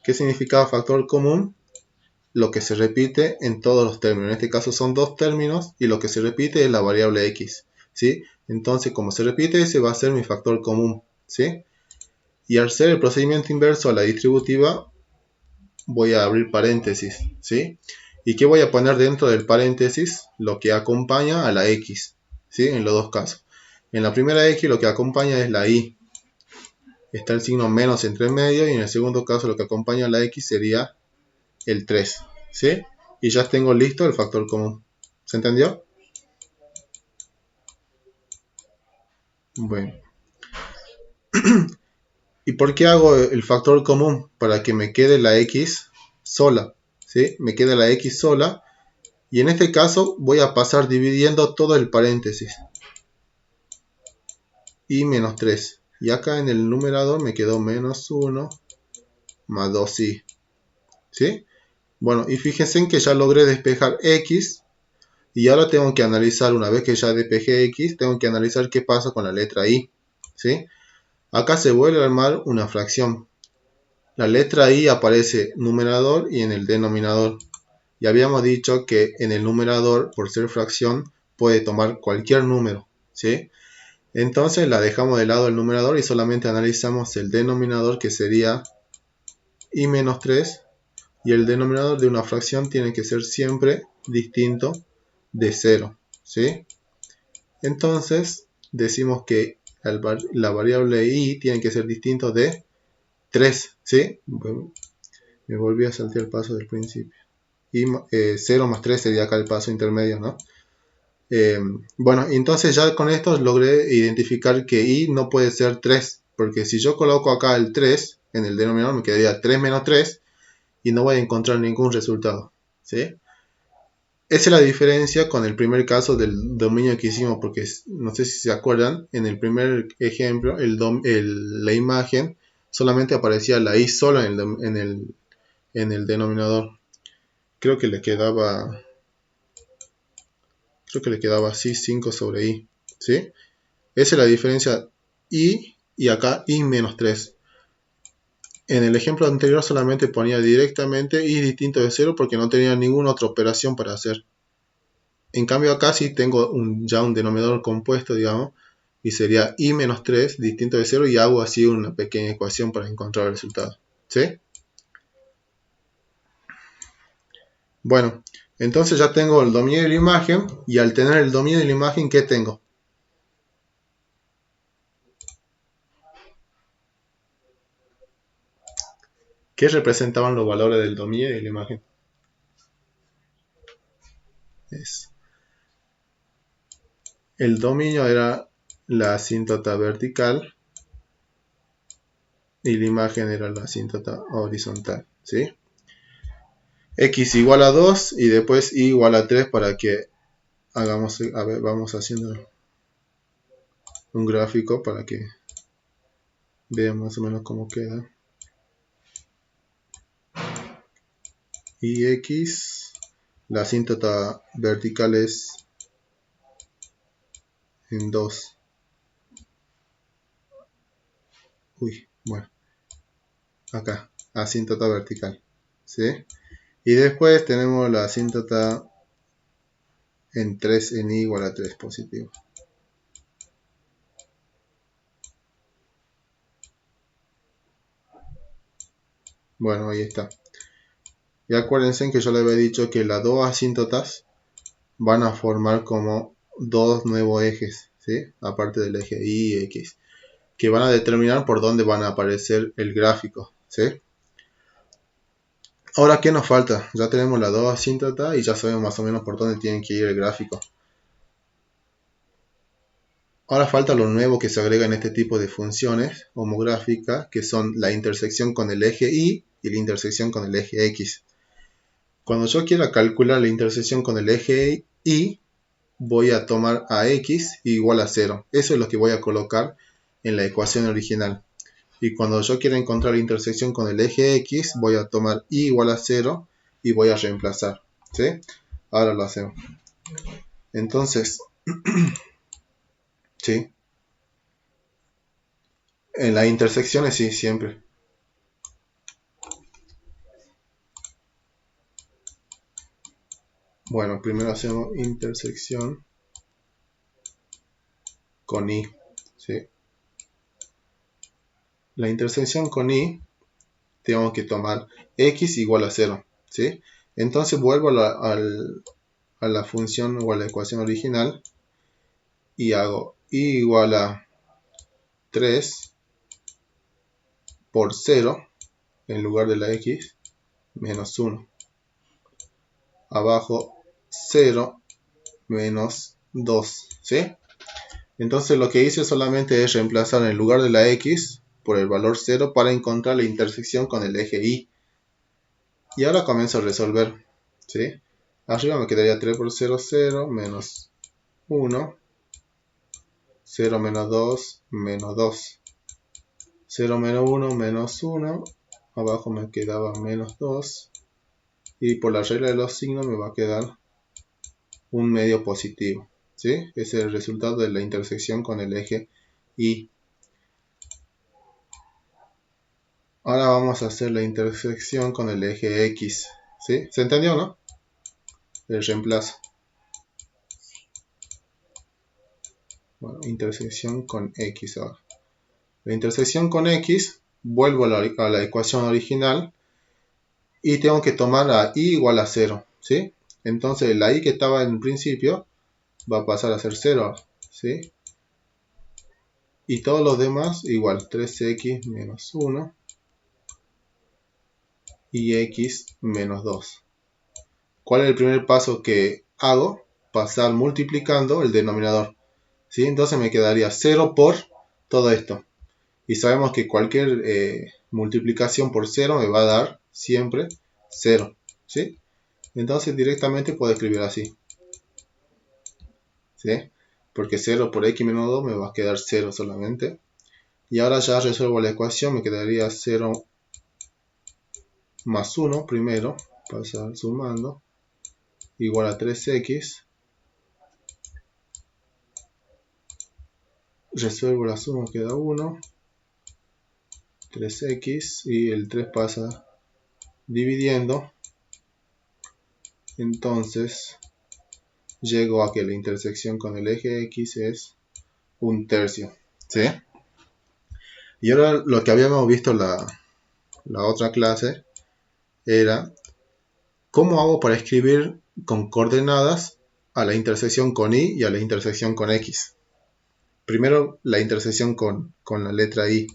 ¿Qué significa factor común? Lo que se repite en todos los términos. En este caso son dos términos y lo que se repite es la variable x, ¿sí? Entonces, como se repite, ese va a ser mi factor común, ¿sí? Y al hacer el procedimiento inverso a la distributiva, voy a abrir paréntesis, ¿sí? ¿Y qué voy a poner dentro del paréntesis? Lo que acompaña a la x, ¿sí? En los dos casos. En la primera x lo que acompaña es la y. Está el signo menos entre medio y en el segundo caso lo que acompaña a la x sería el 3, ¿sí? Y ya tengo listo el factor común. ¿Se entendió? Bueno. ¿Y por qué hago el factor común? Para que me quede la x sola, ¿sí? Me quede la x sola. Y en este caso voy a pasar dividiendo todo el paréntesis. Y menos 3. Y acá en el numerador me quedó menos 1 más 2i. ¿Sí? Bueno, y fíjense en que ya logré despejar x. Y ahora tengo que analizar, una vez que ya despejé x, tengo que analizar qué pasa con la letra i. ¿Sí? Acá se vuelve a armar una fracción. La letra i aparece numerador y en el denominador. Y habíamos dicho que en el numerador, por ser fracción, puede tomar cualquier número. ¿Sí? Entonces la dejamos de lado el numerador y solamente analizamos el denominador, que sería i menos 3. Y el denominador de una fracción tiene que ser siempre distinto de 0. ¿Sí? Entonces decimos que la variable i tiene que ser distinto de 3. ¿Sí? Me volví a saltar el paso del principio. Y 0 más 3 sería acá el paso intermedio, ¿no? Bueno, entonces ya con esto logré identificar que i no puede ser 3, porque si yo coloco acá el 3 en el denominador me quedaría 3 menos 3 y no voy a encontrar ningún resultado. ¿Sí? Esa es la diferencia con el primer caso del dominio que hicimos, porque no sé si se acuerdan, en el primer ejemplo la imagen solamente aparecía la i sola en el denominador. Creo que le quedaba así 5 sobre i. ¿Sí? Esa es la diferencia i y acá i menos 3. En el ejemplo anterior solamente ponía directamente i distinto de 0 porque no tenía ninguna otra operación para hacer. En cambio acá sí tengo ya un denominador compuesto, digamos, y sería i menos 3 distinto de 0 y hago así una pequeña ecuación para encontrar el resultado. ¿Sí? Bueno, entonces ya tengo el dominio de la imagen y al tener el dominio de la imagen, ¿qué tengo? ¿Qué representaban los valores del dominio de la imagen? El dominio era la asíntota vertical y la imagen era la asíntota horizontal. ¿Sí? X igual a 2 y después y igual a 3 para que hagamos, a ver, vamos haciendo un gráfico para que vean más o menos cómo queda. Y X, la asíntota vertical es en 2. Uy, bueno, acá, asíntota vertical. ¿Sí? Y después tenemos la asíntota en 3 en i igual a 3 positivo. Bueno, ahí está. Y acuérdense que yo les había dicho que las dos asíntotas van a formar como dos nuevos ejes, ¿sí? Aparte del eje y x, que van a determinar por dónde van a aparecer el gráfico, ¿sí? Ahora, ¿qué nos falta? Ya tenemos las dos asíntotas y ya sabemos más o menos por dónde tiene que ir el gráfico. Ahora falta lo nuevo que se agrega en este tipo de funciones homográficas, que son la intersección con el eje y la intersección con el eje x. Cuando yo quiera calcular la intersección con el eje y, voy a tomar a x igual a 0. Eso es lo que voy a colocar en la ecuación original. Y cuando yo quiera encontrar la intersección con el eje x, voy a tomar y igual a 0 y voy a reemplazar. ¿Sí? Ahora lo hacemos. Entonces, ¿sí? En las intersecciones sí, siempre. Bueno, primero hacemos intersección con i. ¿Sí? La intersección con i tengo que tomar x igual a 0. ¿Sí? Entonces vuelvo a la función o a la ecuación original y hago i igual a 3 por 0 en lugar de la x menos 1. abajo 0 menos 2, ¿sí? Entonces lo que hice solamente es reemplazar en el lugar de la x por el valor 0 para encontrar la intersección con el eje y. Y ahora comienzo a resolver, ¿sí? Arriba me quedaría 3 por 0, 0, menos 1, 0 menos 2, menos 2. 0 menos 1, menos 1. Abajo me quedaba menos 2. Y por la regla de los signos me va a quedar un medio positivo, ¿sí? Ese es el resultado de la intersección con el eje y. Ahora vamos a hacer la intersección con el eje X, ¿sí? ¿Se entendió, no? El reemplazo. Bueno, intersección con X ahora. La intersección con X, vuelvo a la ecuación original y tengo que tomar a y igual a 0, ¿sí? Entonces la y que estaba en principio va a pasar a ser 0, ¿sí? Y todos los demás igual, 3x menos 1 y x menos 2. ¿Cuál es el primer paso que hago? Pasar multiplicando el denominador, ¿sí? Entonces me quedaría 0 por todo esto. Y sabemos que cualquier multiplicación por 0 me va a dar siempre 0, ¿sí? Entonces directamente puedo escribir así, ¿sí? Porque 0 por x menos 2 me va a quedar 0 solamente. Y ahora ya resuelvo la ecuación, me quedaría 0 más 1 primero, pasar sumando, igual a 3x. Resuelvo la suma, queda 1, 3x, y el 3 pasa dividiendo. Entonces llego a que la intersección con el eje X es 1/3, ¿sí? Y ahora lo que habíamos visto la otra clase era cómo hago para escribir con coordenadas a la intersección con Y y a la intersección con X. Primero la intersección con la letra Y.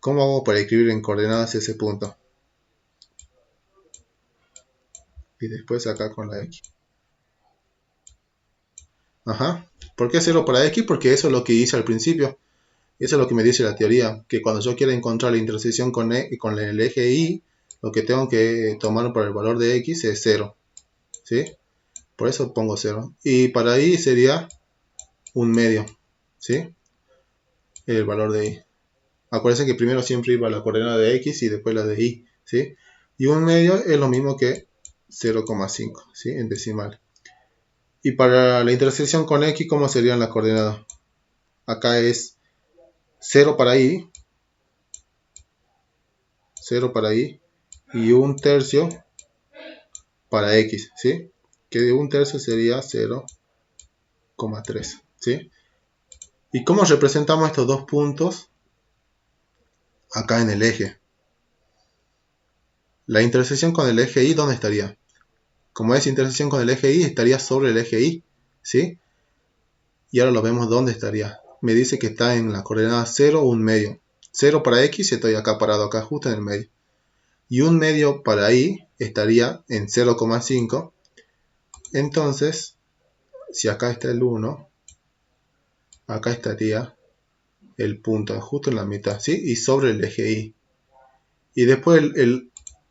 ¿Cómo hago para escribir en coordenadas ese punto? Y después acá con la X. Ajá. ¿Por qué 0 para X? Porque eso es lo que hice al principio. Eso es lo que me dice la teoría. Que cuando yo quiera encontrar la intersección con el eje Y, lo que tengo que tomar para el valor de X es 0. ¿Sí? Por eso pongo 0. Y para Y sería un medio. ¿Sí? El valor de Y. Acuérdense que primero siempre iba la coordenada de X y después la de Y. ¿Sí? Y un medio es lo mismo que 0,5. ¿Sí? En decimal. Y para la intersección con X, ¿cómo serían las coordenadas? Acá es 0 para Y, 0 para Y y 1/3 para X, ¿sí? Que de 1/3 sería 0,3, ¿sí? ¿Y cómo representamos estos dos puntos acá en el eje? La intersección con el eje Y, ¿dónde estaría? Como es intersección con el eje Y, estaría sobre el eje Y, ¿sí? Y ahora lo vemos dónde estaría. Me dice que está en la coordenada 0, 1 medio. 0 para X, estoy acá parado, acá justo en el medio. Y 1 medio para Y estaría en 0,5. Entonces, si acá está el 1, acá estaría el punto justo en la mitad, ¿sí? Y sobre el eje Y. Y después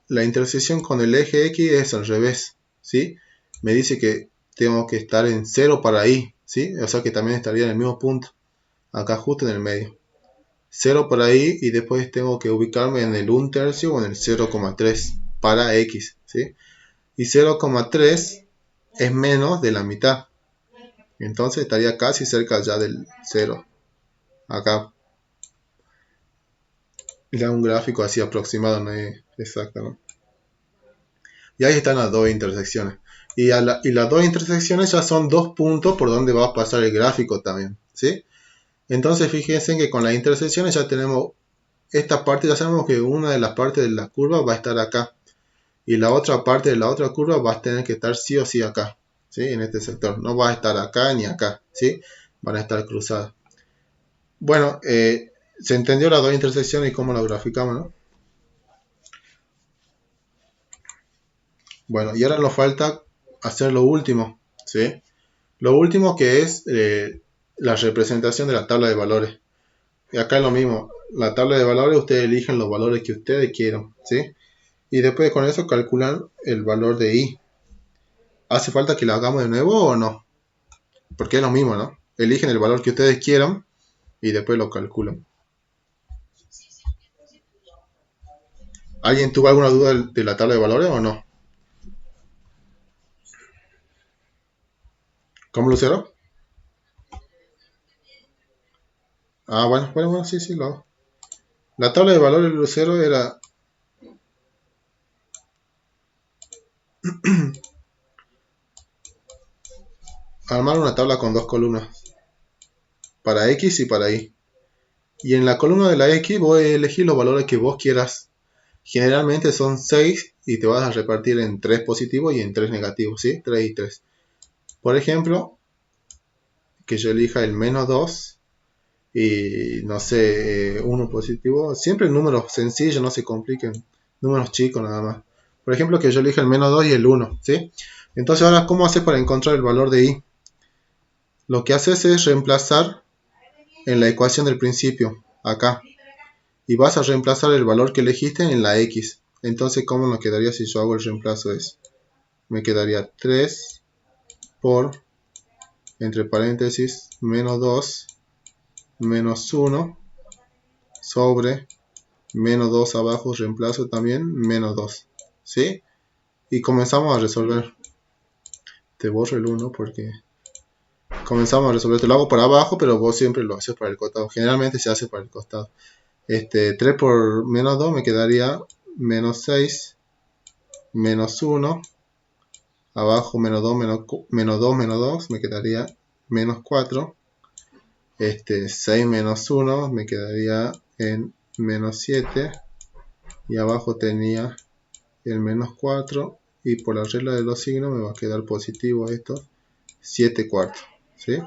la intersección con el eje X es al revés, ¿sí? Me dice que tengo que estar en 0 para Y, ¿sí? O sea que también estaría en el mismo punto, acá justo en el medio. 0 para Y y después tengo que ubicarme en el 1/3 o en el 0,3 para X, ¿sí? Y 0,3 es menos de la mitad. Entonces estaría casi cerca ya del 0. Acá le da un gráfico así aproximado, no es exacto, ¿no? Y ahí están las dos intersecciones. Y las dos intersecciones ya son dos puntos por donde va a pasar el gráfico también, ¿sí? Entonces fíjense que con las intersecciones ya tenemos esta parte, ya sabemos que una de las partes de la curva va a estar acá. Y la otra parte de la otra curva va a tener que estar sí o sí acá, ¿sí? En este sector. No va a estar acá ni acá, ¿sí? Van a estar cruzadas. Bueno, se entendió las dos intersecciones y cómo las graficamos, ¿no? Bueno, y ahora nos falta hacer lo último, ¿sí? Lo último que es la representación de la tabla de valores. Y acá es lo mismo. La tabla de valores, ustedes eligen los valores que ustedes quieran, ¿sí? Y después con eso calculan el valor de i. ¿Hace falta que lo hagamos de nuevo o no? Porque es lo mismo, ¿no? Eligen el valor que ustedes quieran y después lo calculan. ¿Alguien tuvo alguna duda de la tabla de valores o no? ¿Cómo, Lucero? Ah, bueno, sí, sí, lo hago. La tabla de valores, Lucero, era armar una tabla con dos columnas, para X y para Y. Y en la columna de la X voy a elegir los valores que vos quieras. Generalmente son 6 y te vas a repartir en 3 positivos y en 3 negativos, ¿sí? 3 y 3. Por ejemplo, que yo elija el menos 2 y no sé, 1 positivo. Siempre números sencillos, no se compliquen. Números chicos nada más. Por ejemplo, que yo elija el menos 2 y el 1, ¿sí? Entonces ahora, ¿cómo haces para encontrar el valor de y? Lo que haces es reemplazar en la ecuación del principio, acá. Y vas a reemplazar el valor que elegiste en la x. Entonces, ¿cómo nos quedaría si yo hago el reemplazo? Me quedaría 3 por, entre paréntesis, menos 2, menos 1, sobre, menos 2 abajo, reemplazo también, menos 2. ¿Sí? Y comenzamos a resolver. Te borro el 1 porque comenzamos a resolver. Te lo hago por abajo, pero vos siempre lo haces para el costado. Generalmente se hace para el costado. 3 por menos 2 me quedaría menos 6, menos 1, abajo menos 2, menos 2, menos 2, me quedaría menos 4. 6 menos 1 me quedaría en menos 7. Y abajo tenía el menos 4. Y por la regla de los signos me va a quedar positivo esto, 7 cuartos. ¿Sí?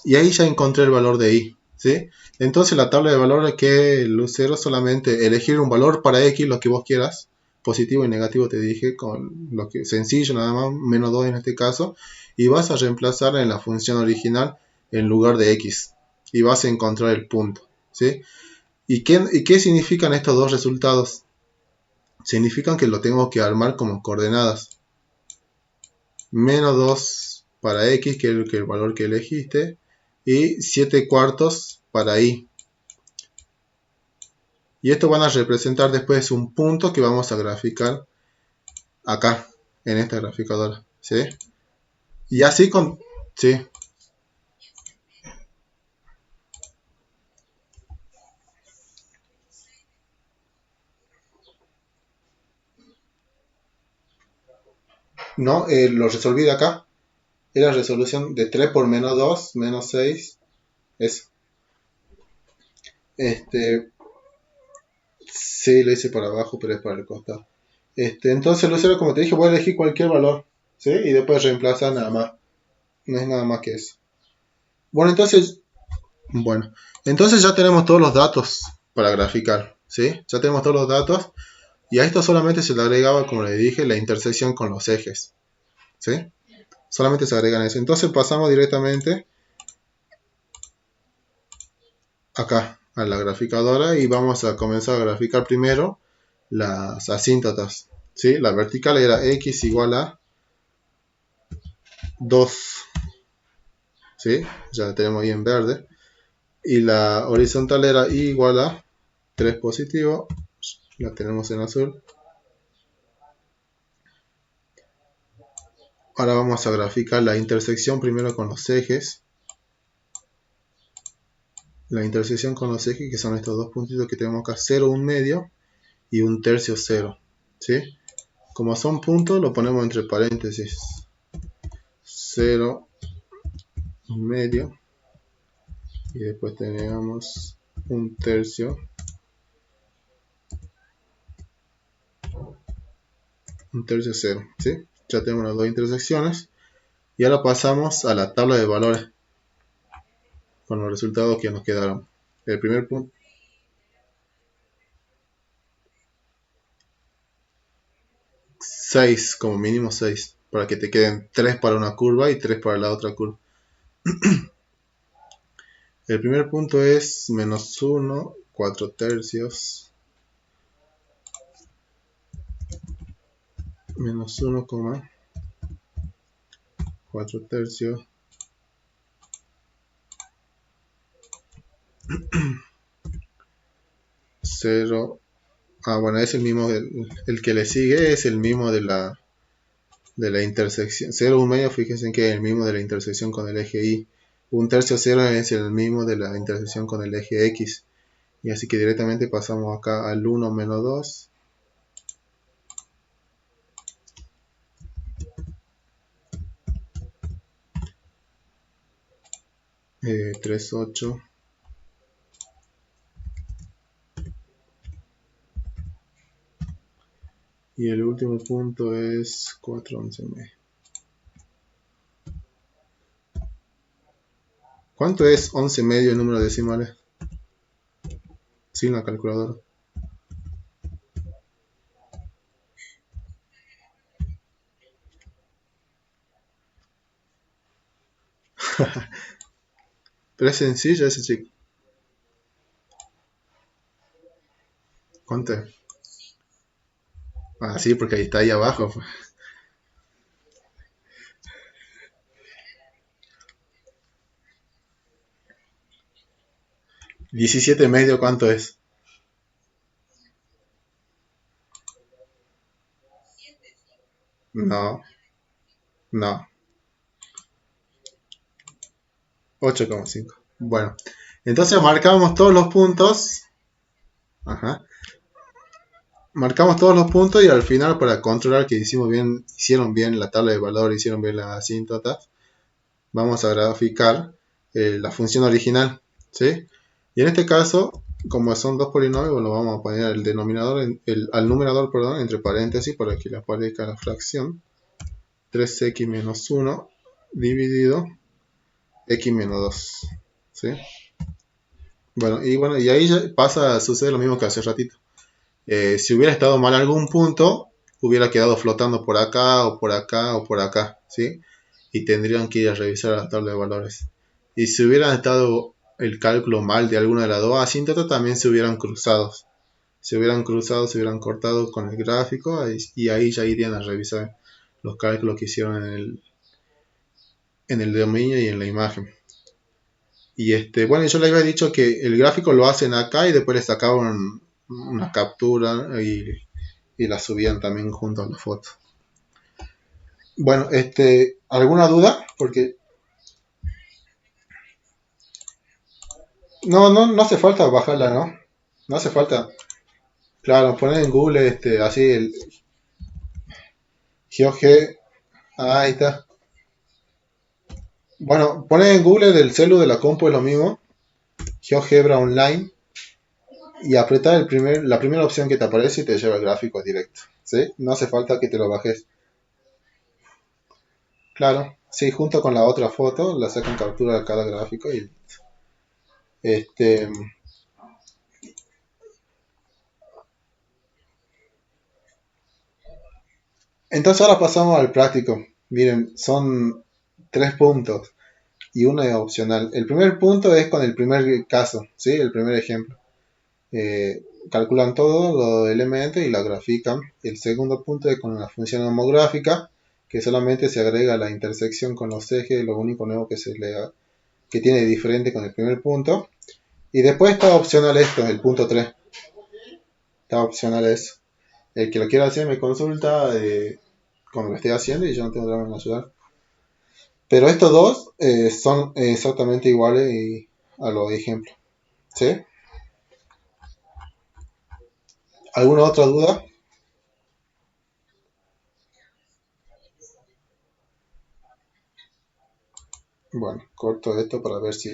Y ahí ya encontré el valor de i. ¿Sí? Entonces la tabla de valores que Lucero solamente elegir un valor para x, lo que vos quieras, positivo y negativo te dije, con lo que sencillo nada más, menos 2 en este caso, y vas a reemplazar en la función original en lugar de x, y vas a encontrar el punto. ¿Sí? ¿Y qué significan estos dos resultados? Significan que lo tengo que armar como coordenadas. Menos 2 para x, que es el valor que elegiste, y 7 cuartos para y. Y esto van a representar después un punto que vamos a graficar acá, en esta graficadora. ¿Sí? Y así con... ¿Sí? No, lo resolví de acá. Era resolución de 3 por menos 2, menos 6. Eso. Este, sí, lo hice para abajo, pero es para el costado. Entonces, Lucero, como te dije, voy a elegir cualquier valor. ¿Sí? Y después reemplaza nada más. No es nada más que eso. Bueno, entonces ya tenemos todos los datos para graficar. ¿Sí? Ya tenemos todos los datos. Y a esto solamente se le agregaba, como le dije, la intersección con los ejes. ¿Sí? Solamente se agregan eso. Entonces pasamos directamente acá a la graficadora y vamos a comenzar a graficar primero las asíntotas. ¿Sí? La vertical era x igual a 2. ¿Sí? Ya la tenemos ahí en verde. Y la horizontal era y igual a 3 positivo. La tenemos en azul. Ahora vamos a graficar la intersección primero con los ejes. La intersección con los ejes, que son estos dos puntitos que tenemos acá, 0, 1 medio y 1/3 0. ¿Sí? Como son puntos, lo ponemos entre paréntesis. 0, 1 medio. Y después tenemos 1/3, 1/3 0. ¿Sí? Ya tenemos las dos intersecciones. Y ahora pasamos a la tabla de valores con los resultados que nos quedaron. El primer punto. 6, como mínimo 6, para que te queden 3 para una curva y 3 para la otra curva. El primer punto es menos 1, 4 tercios, menos 1, 4 tercios, 0. Bueno, es el mismo, el que le sigue es el mismo de la intersección. 0, 1 medio, fíjense que es el mismo de la intersección con el eje Y. 1 tercio 0 es el mismo de la intersección con el eje X. Y así que directamente pasamos acá al 1 menos 2. 3, 8. Y el último punto es 4, 11 medio. ¿Cuánto es 11 medio en números decimales? Sin la calculadora. Pero es sencillo ese chico. ¿Cuánto es? Ah, sí, porque ahí está ahí abajo. 17 medio, ¿cuánto es? No, no. 8,5. Bueno, entonces marcamos todos los puntos. Ajá. Marcamos todos los puntos y al final, para controlar que hicieron bien la tabla de valores, hicieron bien las asíntotas, vamos a graficar la función original, ¿sí? Y en este caso, como son dos polinomios, lo vamos a poner al denominador, al numerador, perdón, entre paréntesis para que le aparezca la fracción. 3x menos 1 dividido x menos 2, ¿sí? Bueno, y ahí ya sucede lo mismo que hace ratito. Si hubiera estado mal algún punto, hubiera quedado flotando por acá o por acá o por acá, ¿sí? Y tendrían que ir a revisar la tabla de valores. Y si hubiera estado el cálculo mal de alguna de las dos asíntotas, también se hubieran cruzado. Se hubieran cortado con el gráfico y ahí ya irían a revisar los cálculos que hicieron en el dominio y en la imagen. Y bueno, yo les había dicho que el gráfico lo hacen acá y después les sacaban una captura y la subían también junto a la foto. Bueno, ¿alguna duda? Porque no hace falta bajarla, ¿no? No hace falta. Claro, poner en Google así el GeoG. Ahí está. Bueno, poner en Google del celu de la compu es lo mismo. GeoGebra Online. Y apretar la primera opción que te aparece y te lleva el gráfico directo. ¿Sí? No hace falta que te lo bajes. Claro, sí, junto con la otra foto, la sacan captura de cada gráfico y este. Entonces ahora pasamos al práctico. Miren, son 3 puntos y uno es opcional. El primer punto es con el primer caso, ¿sí? El primer ejemplo. Calculan todos los elementos y la grafican. El segundo punto es con la función homográfica, que solamente se agrega la intersección con los ejes, lo único nuevo que tiene diferente con el primer punto. Y después está opcional esto, el punto 3. Está opcional eso. El que lo quiera hacer me consulta cuando lo esté haciendo y yo no tengo drama en ayudar. Pero estos dos son exactamente iguales a los ejemplos. ¿Sí? ¿Alguna otra duda? Bueno, corto esto para ver si